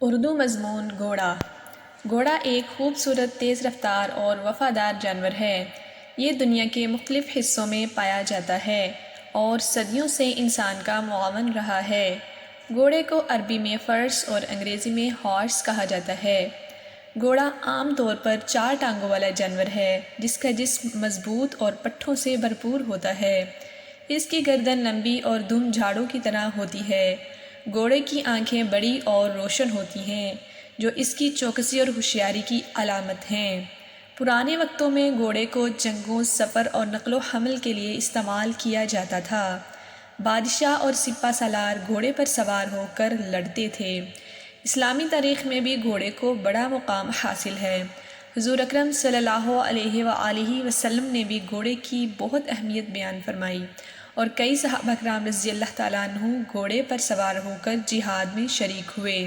اردو مضمون گھوڑا۔ گھوڑا ایک خوبصورت، تیز رفتار اور وفادار جانور ہے۔ یہ دنیا کے مختلف حصوں میں پایا جاتا ہے اور صدیوں سے انسان کا معاون رہا ہے۔ گھوڑے کو عربی میں فرس اور انگریزی میں ہارس کہا جاتا ہے۔ گھوڑا عام طور پر 4 ٹانگوں والا جانور ہے جس کا جسم مضبوط اور پٹھوں سے بھرپور ہوتا ہے۔ اس کی گردن لمبی اور دم جھاڑو کی طرح ہوتی ہے۔ گھوڑے کی آنکھیں بڑی اور روشن ہوتی ہیں جو اس کی چوکسی اور ہوشیاری کی علامت ہیں۔ پرانے وقتوں میں گھوڑے کو جنگوں، سفر اور نقل و حمل کے لیے استعمال کیا جاتا تھا۔ بادشاہ اور سپہ سالار گھوڑے پر سوار ہو کر لڑتے تھے۔ اسلامی تاریخ میں بھی گھوڑے کو بڑا مقام حاصل ہے۔ حضور اکرم صلی اللہ علیہ وآلہ وسلم نے بھی گھوڑے کی بہت اہمیت بیان فرمائی اور کئی صحابہ کرام رضی اللہ تعالیٰ عنہ گھوڑے پر سوار ہو کر جہاد میں شریک ہوئے۔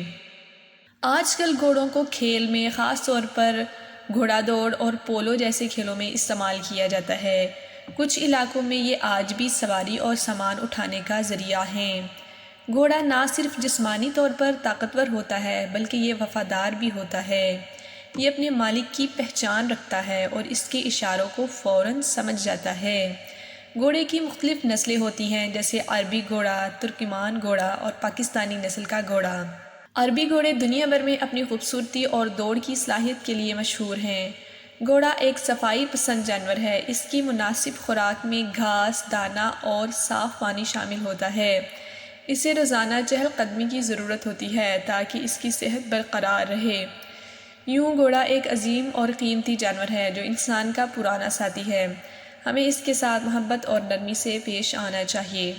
آج کل گھوڑوں کو کھیل میں، خاص طور پر گھوڑا دوڑ اور پولو جیسے کھیلوں میں استعمال کیا جاتا ہے۔ کچھ علاقوں میں یہ آج بھی سواری اور سامان اٹھانے کا ذریعہ ہیں۔ گھوڑا نہ صرف جسمانی طور پر طاقتور ہوتا ہے بلکہ یہ وفادار بھی ہوتا ہے۔ یہ اپنے مالک کی پہچان رکھتا ہے اور اس کے اشاروں کو فوراً سمجھ جاتا ہے۔ گھوڑے کی مختلف نسلیں ہوتی ہیں جیسے عربی گھوڑا، ترکمان گھوڑا اور پاکستانی نسل کا گھوڑا۔ عربی گھوڑے دنیا بھر میں اپنی خوبصورتی اور دوڑ کی صلاحیت کے لیے مشہور ہیں۔ گھوڑا ایک صفائی پسند جانور ہے۔ اس کی مناسب خوراک میں گھاس، دانہ اور صاف پانی شامل ہوتا ہے۔ اسے روزانہ چہل قدمی کی ضرورت ہوتی ہے تاکہ اس کی صحت برقرار رہے۔ یوں گھوڑا ایک عظیم اور قیمتی جانور ہے جو انسان کا پرانا ساتھی ہے۔ ہمیں اس کے ساتھ محبت اور نرمی سے پیش آنا چاہیے۔